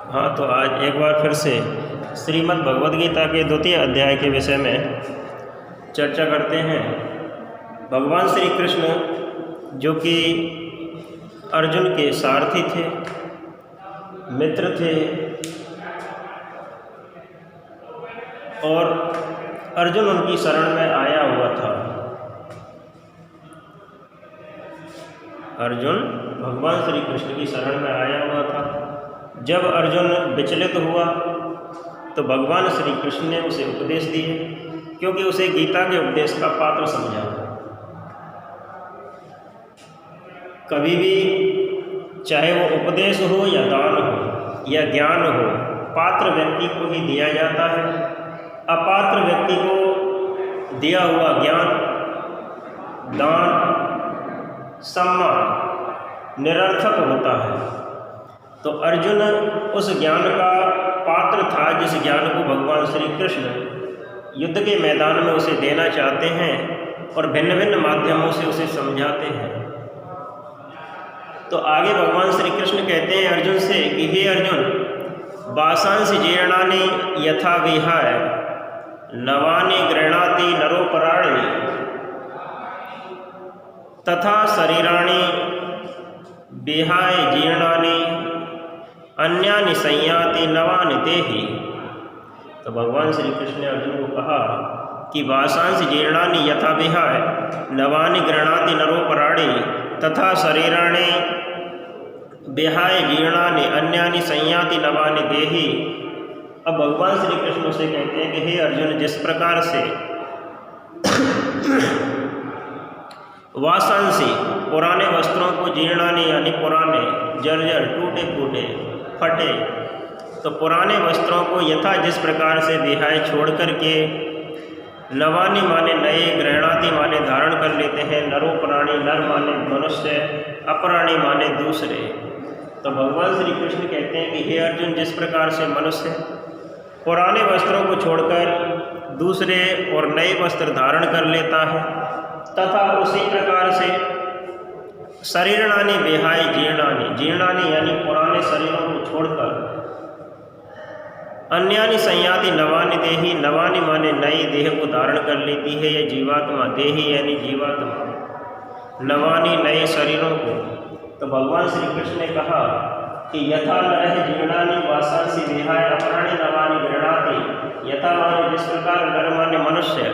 हाँ, तो आज एक बार फिर से श्रीमद् भगवद गीता के द्वितीय अध्याय के विषय में चर्चा करते हैं। भगवान श्री कृष्ण जो कि अर्जुन के सारथी थे, मित्र थे, और अर्जुन उनकी शरण में आया हुआ था। अर्जुन भगवान श्री कृष्ण की शरण में आया हुआ था। जब अर्जुन विचलित हुआ तो भगवान श्री कृष्ण ने उसे उपदेश दिए, क्योंकि उसे गीता के उपदेश का पात्र समझा। कभी भी चाहे वो उपदेश हो या दान हो या ज्ञान हो, पात्र व्यक्ति को ही दिया जाता है। अपात्र व्यक्ति को दिया हुआ ज्ञान, दान, सम्मान निरर्थक होता है। तो अर्जुन उस ज्ञान का पात्र था जिस ज्ञान को भगवान श्री कृष्ण युद्ध के मैदान में उसे देना चाहते हैं और भिन्न भिन्न माध्यमों से उसे समझाते हैं। तो आगे भगवान श्री कृष्ण कहते हैं अर्जुन से कि हे अर्जुन, वासांसि जीर्णानि यथा विहाय नवानि गृह्णाति नरोपराणि तथा शरीराणि विहाय जीर्णानि अन्यानि संयाति नवानि देहि। तो भगवान श्री कृष्ण ने अर्जुन को कहा कि वासांसि जीर्णानि यथा विहाय नवानि गृह्णाति नरोपराणि तथा शरीराणि विहाय जीर्णानि अन्यानि संयाति नवानि देहि। अब भगवान श्री कृष्ण से कहते हैं कि हे अर्जुन, जिस प्रकार से वासांसि पुराने वस्त्रों को जीर्णानि यानी पुराने, जर्जर, टूटे फूटे, फटे, तो पुराने वस्त्रों को यथा जिस प्रकार से विहाय छोड़ करके नवानि माने नए, गृह्णाति माने धारण कर लेते हैं, नरोपराणि नर माने मनुष्य, अपराणि माने दूसरे। तो भगवान श्री कृष्ण कहते हैं कि हे अर्जुन, जिस प्रकार से मनुष्य पुराने वस्त्रों को छोड़कर दूसरे और नए वस्त्र धारण कर लेता है, तथा उसी प्रकार से शरीराणि विहाय जीर्णानि, जीर्णानि यानी पुराने शरीरों को छोड़कर अन्यानि संयाति नवानि देहि, नवानि माने नई देह को धारण कर लेती है यह जीवात्मा, देहि यानी जीवात्मा, नवानि नए शरीरों को। तो भगवान श्री कृष्ण ने कहा कि यथा नरः जीर्णानि वासांसि विहाय अपराणि नवानि गृह्णाति, यथा माने जिस प्रकार नर माने मनुष्य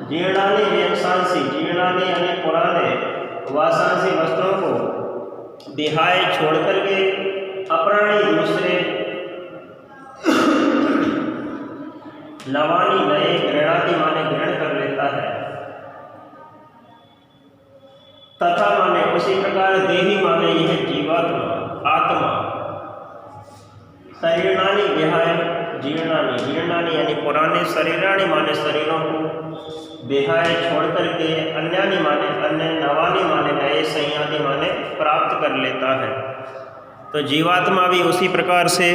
जीर्णानि वेशांसि, जीर्णानि यानी पुराने, वासांसि वस्त्रों को विहाय छोड़ करके अपराणि दूसरे, नवानि नए, गृह्णाति माने ग्रहण कर लेता है, तथा माने उसी प्रकार देहि माने यह जीवात्मा, आत्मा, शरीराणि विहाय जीर्णानि, जीर्णानि यानी पुराने, शरीराणि माने शरीरों को विहाय छोड़ करके अन्यानि माने अन्य, नवानि माने नए, संयाति माने प्राप्त कर लेता है। तो जीवात्मा भी उसी प्रकार से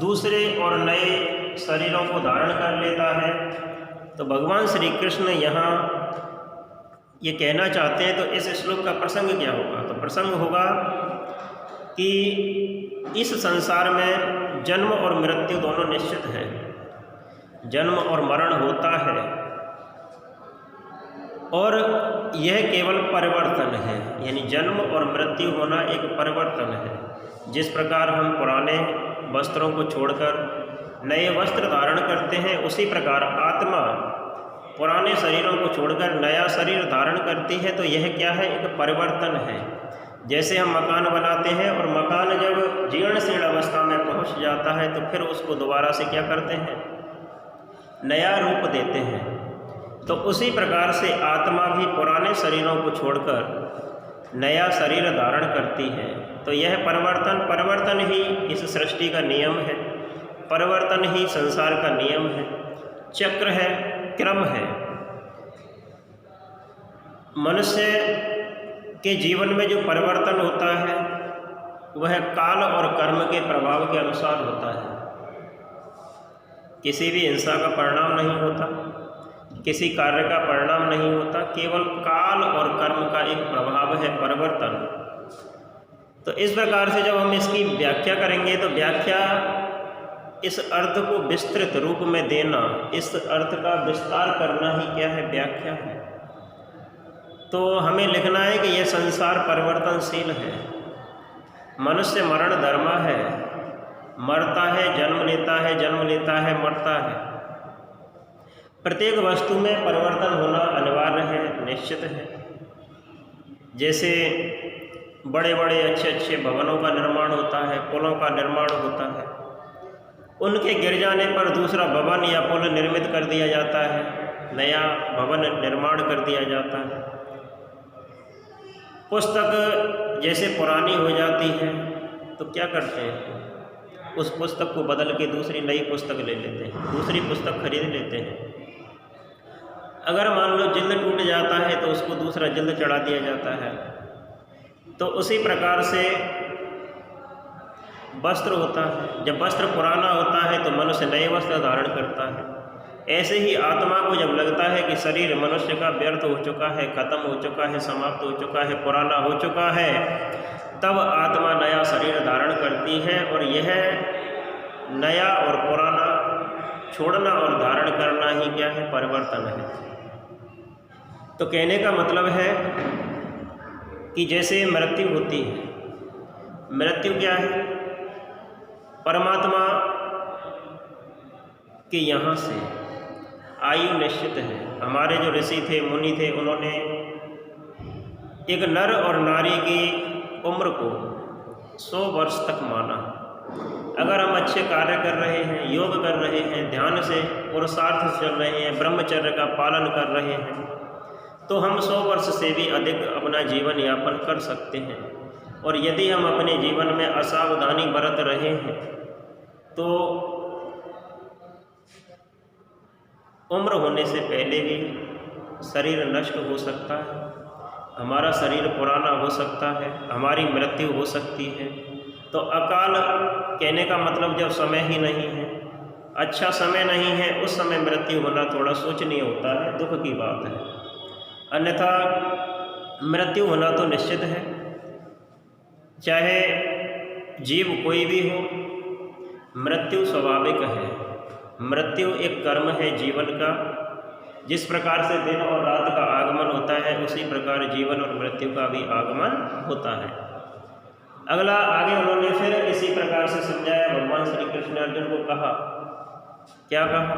दूसरे और नए शरीरों को धारण कर लेता है। तो भगवान श्री कृष्ण यहाँ ये कहना चाहते हैं, तो इस श्लोक का प्रसंग क्या होगा? तो प्रसंग होगा कि इस संसार में जन्म और मृत्यु दोनों निश्चित है। जन्म और मरण होता है और यह केवल परिवर्तन है, यानी जन्म और मृत्यु होना एक परिवर्तन है। जिस प्रकार हम पुराने वस्त्रों को छोड़कर नए वस्त्र धारण करते हैं, उसी प्रकार आत्मा पुराने शरीरों को छोड़कर नया शरीर धारण करती है। तो यह क्या है? एक परिवर्तन है। जैसे हम मकान बनाते हैं और मकान जब जीर्ण शीर्ण अवस्था में पहुंच जाता है तो फिर उसको दोबारा से क्या करते हैं? नया रूप देते हैं। तो उसी प्रकार से आत्मा भी पुराने शरीरों को छोड़कर नया शरीर धारण करती है। तो यह परिवर्तन ही इस सृष्टि का नियम है, परिवर्तन ही संसार का नियम है, चक्र है, क्रम है। मनुष्य के जीवन में जो परिवर्तन होता है वह काल और कर्म के प्रभाव के अनुसार होता है। किसी भी हिंसा का परिणाम नहीं होता। किसी कार्य का परिणाम नहीं होता, केवल काल और कर्म का एक प्रभाव है परिवर्तन। तो इस प्रकार से जब हम इसकी व्याख्या करेंगे तो व्याख्या इस अर्थ को विस्तृत रूप में देना, इस अर्थ का विस्तार करना ही क्या है, व्याख्या है। तो हमें लिखना है कि यह संसार परिवर्तनशील है। मनुष्य मरण धर्मा है, मरता है, जन्म लेता है, जन्म लेता है, मरता है। प्रत्येक वस्तु में परिवर्तन होना अनिवार्य है, निश्चित है। जैसे बड़े बड़े अच्छे अच्छे भवनों का निर्माण होता है, पुलों का निर्माण होता है, उनके गिर जाने पर दूसरा भवन या पुल निर्मित कर दिया जाता है, नया भवन निर्माण कर दिया जाता है। पुस्तक जैसे पुरानी हो जाती है तो क्या करते हैं, उस पुस्तक को बदल के दूसरी नई पुस्तक ले लेते हैं, दूसरी पुस्तक खरीद लेते हैं। अगर मान लो जिल्द टूट जाता है तो उसको दूसरा जिल्द चढ़ा दिया जाता है। तो उसी प्रकार से वस्त्र होता है, जब वस्त्र पुराना होता है तो मनुष्य नए वस्त्र धारण करता है। ऐसे ही आत्मा को जब लगता है कि शरीर मनुष्य का व्यर्थ हो चुका है, खत्म हो चुका है, समाप्त हो चुका है, पुराना हो चुका है, तब आत्मा नया शरीर धारण करती है। और यह नया और पुराना छोड़ना और धारण करना ही क्या है, परिवर्तन है। तो कहने का मतलब है कि जैसे मृत्यु होती है, मृत्यु क्या है, परमात्मा के यहाँ से आयु निश्चित है। हमारे जो ऋषि थे, मुनि थे, उन्होंने एक नर और नारी की उम्र को 100 वर्ष तक माना। अगर हम अच्छे कार्य कर रहे हैं, योग कर रहे हैं, ध्यान से पुरुषार्थ से चल रहे हैं, ब्रह्मचर्य का पालन कर रहे हैं, तो हम 100 वर्ष से भी अधिक अपना जीवन यापन कर सकते हैं। और यदि हम अपने जीवन में असावधानी बरत रहे हैं तो उम्र होने से पहले भी शरीर नष्ट हो सकता है, हमारा शरीर पुराना हो सकता है, हमारी मृत्यु हो सकती है। तो अकाल कहने का मतलब जब समय ही नहीं है, अच्छा समय नहीं है, उस समय मृत्यु होना थोड़ा सोचनीय होता है, दुख की बात है। अन्यथा मृत्यु होना तो निश्चित है, चाहे जीव कोई भी हो, मृत्यु स्वाभाविक है। मृत्यु एक कर्म है जीवन का। जिस प्रकार से दिन और रात का आगमन होता है, उसी प्रकार जीवन और मृत्यु का भी आगमन होता है। अगला आगे उन्होंने फिर इसी प्रकार से समझाया। भगवान श्री कृष्ण ने अर्जुन को कहा, क्या कहा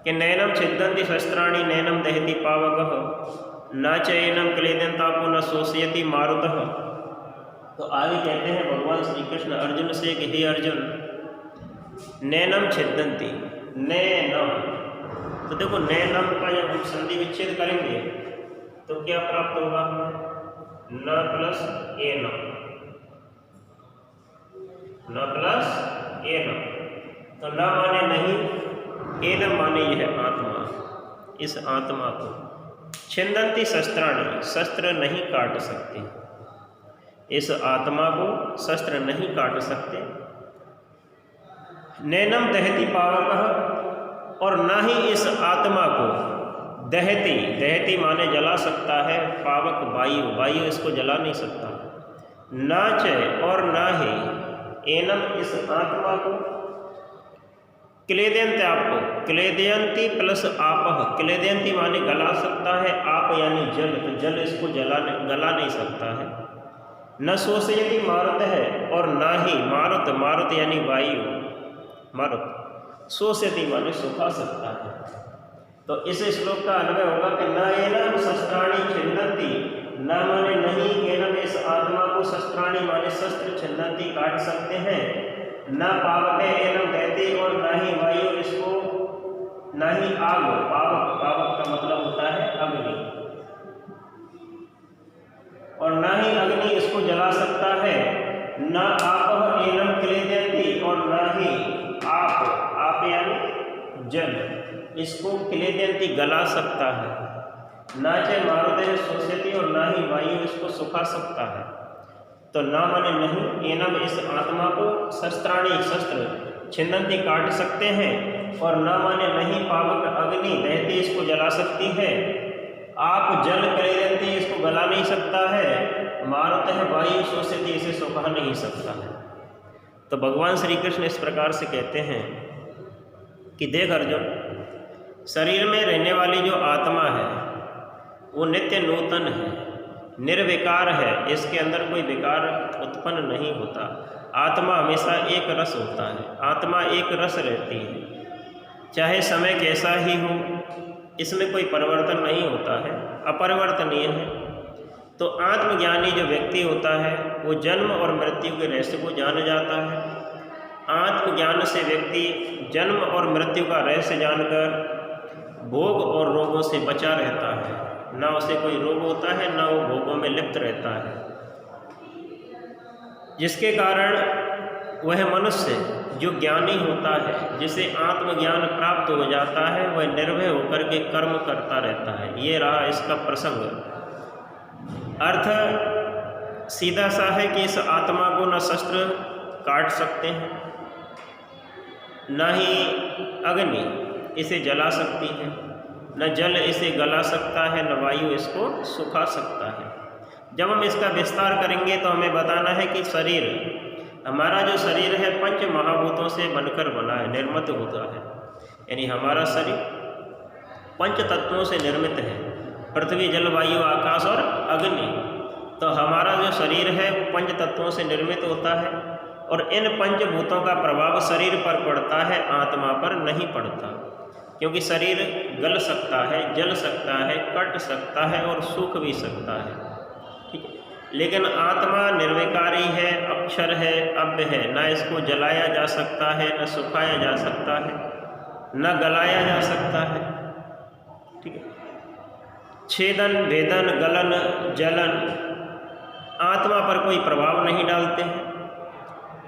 कि नैनम छिद्दन्ति शस्त्राणि नैनम दहति पावकः न चैनम क्लेदन्तापो न शोषयति मारुतः। तो आगे कहते हैं भगवान श्री कृष्ण अर्जुन से कि हे अर्जुन, नैनम छिद्दन्ति, नैनम, तो देखो नैनम का जब हम संधि विच्छेद करेंगे तो क्या प्राप्त होगा हमें, न प्लस एनम, न प्लस एनम। तो न माने नहीं, एनम माने यह आत्मा। इस आत्मा को छिन्दन्ति शस्त्राणि, शस्त्र नहीं काट सकते, इस आत्मा को शस्त्र नहीं काट सकते। नैनम दहति पावकः, और ना ही इस आत्मा को दहति, दहति माने जला सकता है, पावक वायु, वायु इसको जला नहीं सकता। ना च, और ना ही एनम इस आत्मा को क्लेदयन्ति, आपको क्लेदयन्ति प्लस आपः, क्लेदयन्ति माने गला सकता है, आप यानी जल, तो जल इसको गला नहीं सकता है। न शोषयति मारुत है, और ना ही मारुत, मारुत यानी वायु, मारुत शोषयति माने सुखा सकता है। तो इस श्लोक का अन्वय होगा कि न एनम शस्त्राणि छिन्दन्ति, न माने नहीं, एनम इस आत्मा को शस्त्राणि माने शस्त्र छिन्दन्ति काट सकते हैं, न पावक एनम दहति, और न ही वायु इसको, न ही आग, पावक, पावक का मतलब होता है अग्नि, और न ही अग्नि इसको जला सकता है। न आप एनम क्लेदयन्ति, और न ही आप यानी जल इसको क्लेदयन्ति गला सकता है। ना च मारुते शोषयति, और ना ही वायु इसको सुखा सकता है। तो ना माने नहीं, एनम इस आत्मा को शस्त्राणि, शस्त्र छिन्दन्ति काट सकते हैं, और न माने नहीं पावक अग्नि दहती इसको जला सकती है। आप जल क्लेदन्ति इसको गला नहीं सकता है, मारुत है वायु शोषयति इसे सुखा नहीं सकता है। तो भगवान श्री कृष्ण इस प्रकार से कहते हैं कि देख अर्जुन, शरीर में रहने वाली जो आत्मा है वो नित्य नूतन है, निर्विकार है, इसके अंदर कोई विकार उत्पन्न नहीं होता। आत्मा हमेशा एक रस होता है, आत्मा एक रस रहती है, चाहे समय कैसा ही हो, इसमें कोई परिवर्तन नहीं होता है, अपरिवर्तनीय है। तो आत्मज्ञानी जो व्यक्ति होता है वो जन्म और मृत्यु के रहस्य को जान जाता है। आत्मज्ञान से व्यक्ति जन्म और मृत्यु का रहस्य जानकर भोग और रोगों से बचा रहता है, ना उसे कोई रोग होता है, ना वो भोगों में लिप्त रहता है, जिसके कारण वह मनुष्य जो ज्ञानी होता है, जिसे आत्मज्ञान प्राप्त हो जाता है, वह निर्भय होकर के कर्म करता रहता है। ये रहा इसका प्रसंग। अर्थ सीधा सा है कि इस आत्मा को न शस्त्र काट सकते हैं, न ही अग्नि इसे जला सकती है, न जल इसे गला सकता है, न वायु इसको सुखा सकता है। जब हम इसका विस्तार करेंगे तो हमें बताना है कि शरीर, हमारा जो शरीर है पंच महाभूतों से बनकर बना है, निर्मित होता है। यानी हमारा शरीर पंच तत्वों से निर्मित है, पृथ्वी जल वायु आकाश और अग्नि। तो हमारा जो शरीर है वो पंच तत्वों से निर्मित होता है, और इन पंचभूतों का प्रभाव शरीर पर पड़ता है, आत्मा पर नहीं पड़ता, क्योंकि शरीर गल सकता है, जल सकता है, कट सकता है और सूख भी सकता है, ठीक है। लेकिन आत्मा निर्विकारी है, अक्षर है, अव्य है, ना इसको जलाया जा सकता है, न सुखाया जा सकता है, न गलाया जा सकता है, ठीक है। छेदन, भेदन, गलन, जलन आत्मा पर कोई प्रभाव नहीं डालते हैं।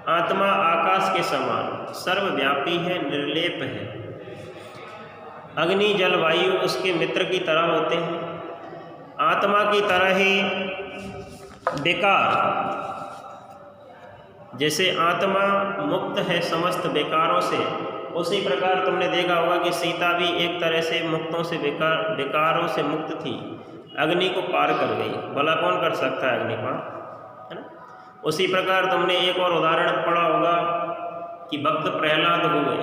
आत्मा आकाश के समान सर्वव्यापी है, निर्लेप है। अग्नि जल वायु उसके मित्र की तरह होते हैं। आत्मा की तरह ही बेकार, जैसे आत्मा मुक्त है समस्त बेकारों से, उसी प्रकार तुमने देखा होगा कि सीता भी एक तरह से मुक्तों से बेकारों से मुक्त थी, अग्नि को पार कर गई। भला कौन कर सकता है अग्नि पार, है ना। उसी प्रकार तुमने एक और उदाहरण पढ़ा होगा कि भक्त प्रहलाद हुए।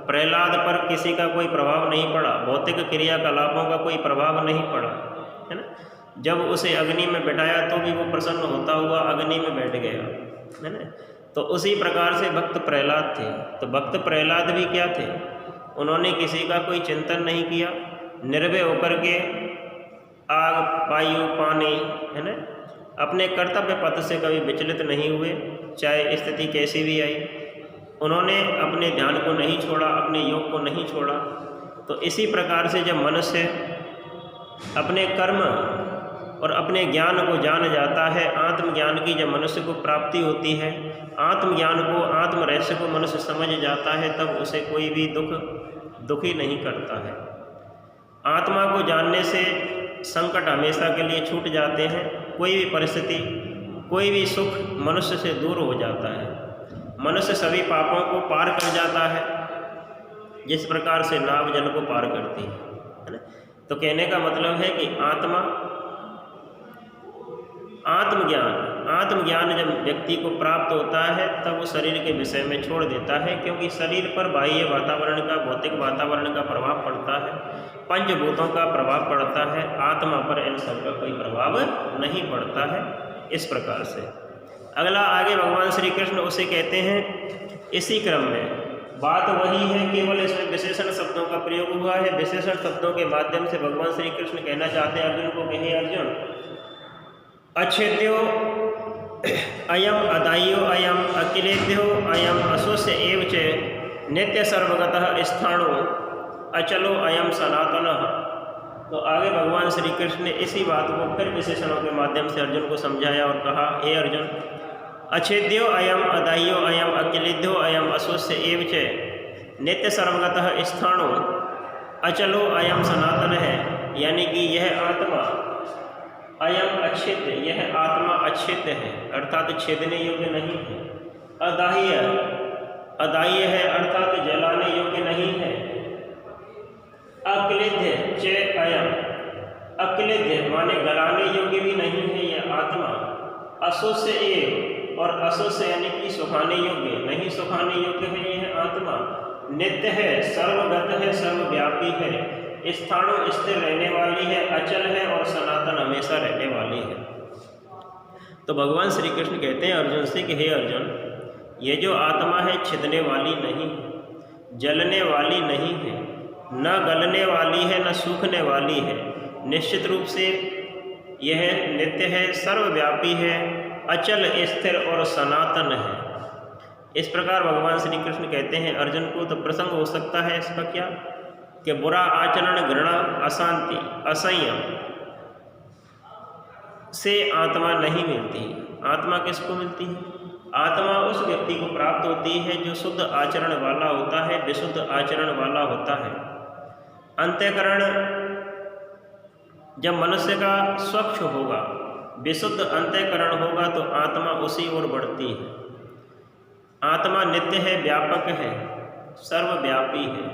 प्रहलाद पर किसी का कोई प्रभाव नहीं पड़ा, भौतिक क्रियाकलापों का कोई प्रभाव नहीं पड़ा, है ना। जब उसे अग्नि में बैठाया तो भी वो प्रसन्न होता हुआ अग्नि में बैठ गया, है ना। तो उसी प्रकार से भक्त प्रहलाद थे। तो भक्त प्रहलाद भी क्या थे, उन्होंने किसी का कोई चिंतन नहीं किया, निर्भय होकर के आग वायु पानी, है ना, अपने कर्तव्य पथ से कभी विचलित नहीं हुए, चाहे स्थिति कैसी भी आई। उन्होंने अपने ध्यान को नहीं छोड़ा, अपने योग को नहीं छोड़ा। तो इसी प्रकार से जब मनुष्य अपने कर्म और अपने ज्ञान को जान जाता है, आत्मज्ञान की जब मनुष्य को प्राप्ति होती है, आत्मज्ञान को, आत्म रहस्य को मनुष्य समझ जाता है, तब उसे कोई भी दुखी नहीं करता है। आत्मा को जानने से संकट हमेशा के लिए छूट जाते हैं। कोई भी परिस्थिति, कोई भी सुख मनुष्य से दूर हो जाता है। मनुष्य सभी पापों को पार कर जाता है, जिस प्रकार से नाव जल को पार करती है ना। तो कहने का मतलब है कि आत्मज्ञान जब व्यक्ति को प्राप्त होता है तब वो शरीर के विषय में छोड़ देता है, क्योंकि शरीर पर बाह्य वातावरण का, भौतिक वातावरण का प्रभाव पड़ता है, पंचभूतों का प्रभाव पड़ता है, आत्मा पर इन सब का कोई प्रभाव नहीं पड़ता है। इस प्रकार से अगला आगे भगवान श्री कृष्ण उसे कहते हैं। इसी क्रम में बात वही है, केवल इसमें विशेषण शब्दों का प्रयोग हुआ है। विशेषण शब्दों के माध्यम से भगवान श्री कृष्ण कहना चाहते हैं अर्जुन को कि हे अर्जुन, अच्छेद्यो अयम अदाह्यो अयम अकिलेद्यो अयम अशोष्य एव च नित्य सर्वगतः स्थाणु अचलो अयम सनातनः। तो आगे भगवान श्री कृष्ण ने इसी बात को फिर विशेषणों के माध्यम से अर्जुन को समझाया और कहा, हे अर्जुन, अच्छेद्यो अयम अदाह्यो अयम अकिलेद्यो अयम अशोष्य एव च नित्य सर्वगतः स्थाणु अचलो अयम सनातन है। यानी कि यह आत्मा अयम अच्छेद्य, यह आत्मा अच्छेद्य है, अर्थात छेदने योग्य नहीं है। अदाह्य अदाह्य है अर्थात जलाने योग्य नहीं है। अक्लिद्य च अयम, अक्लिद्य माने गलाने योग्य भी नहीं है यह आत्मा। असुस्य एव, और असुस्य यानी कि सुखाने योग्य, नहीं सुखाने योग्य है यह आत्मा। नित्य है, सर्वगत है, सर्वव्यापी है, स्थाणु स्थिर रहने वाली है, अचल है और सनातन हमेशा रहने वाली है। तो भगवान श्री कृष्ण कहते हैं अर्जुन से कि हे अर्जुन, ये जो आत्मा है छिदने वाली नहीं है, जलने वाली नहीं है, न गलने वाली है, न सूखने वाली है। निश्चित रूप से यह नित्य है, सर्वव्यापी है, अचल, स्थिर और सनातन है। इस प्रकार भगवान श्री कृष्ण कहते हैं अर्जुन को। तो प्रसंग हो सकता है इसका क्या कि बुरा आचरण, घृणा, अशांति, असंयम से आत्मा नहीं मिलती। आत्मा किसको मिलती है? आत्मा उस व्यक्ति को प्राप्त होती है जो शुद्ध आचरण वाला होता है, विशुद्ध आचरण वाला होता है। अंतःकरण जब मनुष्य का स्वच्छ होगा, विशुद्ध अंतःकरण होगा तो आत्मा उसी ओर बढ़ती है। आत्मा नित्य है, व्यापक है, सर्वव्यापी है।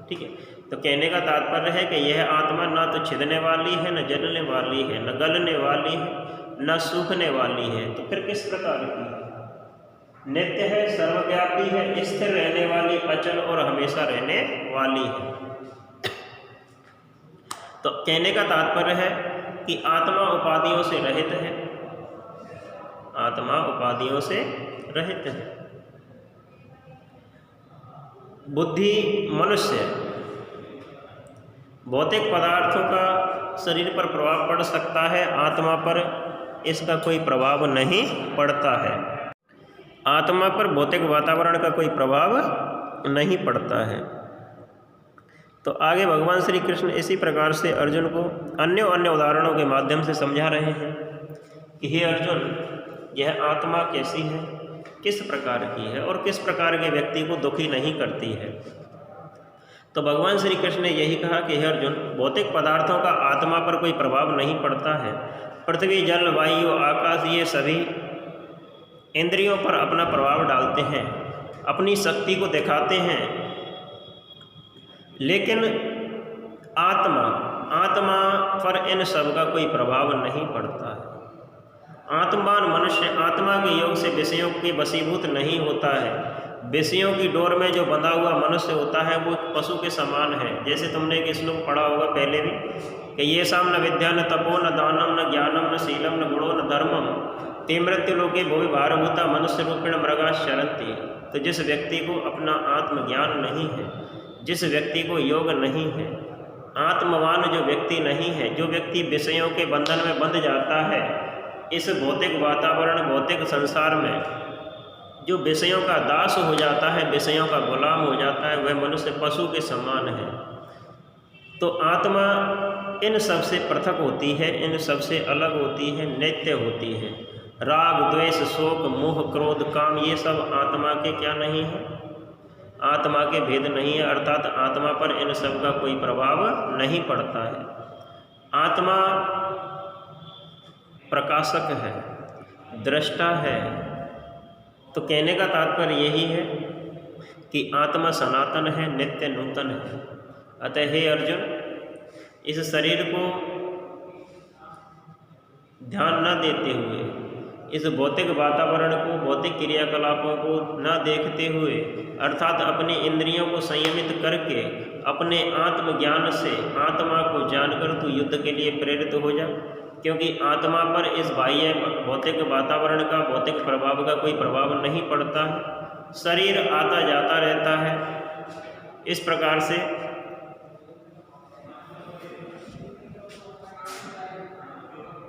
ठीक है, तो कहने का तात्पर्य है कि यह आत्मा ना तो छिदने वाली है, न जलने वाली है, न गलने वाली है, न सूखने वाली है। तो फिर किस प्रकार की है? नित्य है, सर्वव्यापी है, स्थिर रहने वाली, अचल और हमेशा रहने वाली है। तो कहने का तात्पर्य है कि आत्मा उपाधियों से रहित है, आत्मा उपाधियों से रहित है। बुद्धि मनुष्य भौतिक पदार्थों का शरीर पर प्रभाव पड़ सकता है, आत्मा पर इसका कोई प्रभाव नहीं पड़ता है। आत्मा पर भौतिक वातावरण का कोई प्रभाव नहीं पड़ता है। तो आगे भगवान श्री कृष्ण इसी प्रकार से अर्जुन को अन्य उदाहरणों के माध्यम से समझा रहे हैं कि हे अर्जुन, यह आत्मा कैसी है, किस प्रकार की है और किस प्रकार के व्यक्ति को दुखी नहीं करती है। तो भगवान श्री कृष्ण ने यही कहा कि हे अर्जुन, भौतिक पदार्थों का आत्मा पर कोई प्रभाव नहीं पड़ता है। पृथ्वी, जल, वायु, आकाश ये सभी इंद्रियों पर अपना प्रभाव डालते हैं, अपनी शक्ति को दिखाते हैं, लेकिन आत्मा पर इन सब का कोई प्रभाव नहीं पड़ता है। आत्मवान मनुष्य आत्मा के योग से विषयों के वशीभूत नहीं होता है। विषयों की डोर में जो बंधा हुआ मनुष्य होता है वो पशु के समान है। जैसे तुमने एक श्लोक पढ़ा होगा पहले भी कि ये शाम न विद्या न तपो न दानम न ज्ञानम न शीलम न गुणो न धर्मम ते मृत्यु लोके भोवि भारभूता मनुष्य रूपेण मृगा शरन्ति। तो जिस व्यक्ति को अपना आत्मज्ञान नहीं है, जिस व्यक्ति को योग नहीं है, आत्मवान जो व्यक्ति नहीं है, जो व्यक्ति विषयों के बंधन में बंध जाता है, इस भौतिक वातावरण, भौतिक संसार में जो विषयों का दास हो जाता है, विषयों का गुलाम हो जाता है, वह मनुष्य पशु के समान है। तो आत्मा इन सब से पृथक होती है, इन सब से अलग होती है, नित्य होती है। राग, द्वेष, शोक, मोह, क्रोध, काम ये सब आत्मा के क्या नहीं है? आत्मा के भेद नहीं है, अर्थात आत्मा पर इन सब का कोई प्रभाव नहीं पड़ता है। आत्मा प्रकाशक है, दृष्टा है। तो कहने का तात्पर्य यही है कि आत्मा सनातन है, नित्य, नूतन है। अतः हे अर्जुन, इस शरीर को ध्यान न देते हुए, इस भौतिक वातावरण को, भौतिक क्रियाकलापों को न देखते हुए, अर्थात अपनी इंद्रियों को संयमित करके अपने आत्मज्ञान से आत्मा को जानकर तू युद्ध के लिए प्रेरित हो जा। क्योंकि आत्मा पर इस बाह्य भौतिक वातावरण का, भौतिक प्रभाव का कोई प्रभाव नहीं पड़ता है। शरीर आता जाता रहता है। इस प्रकार से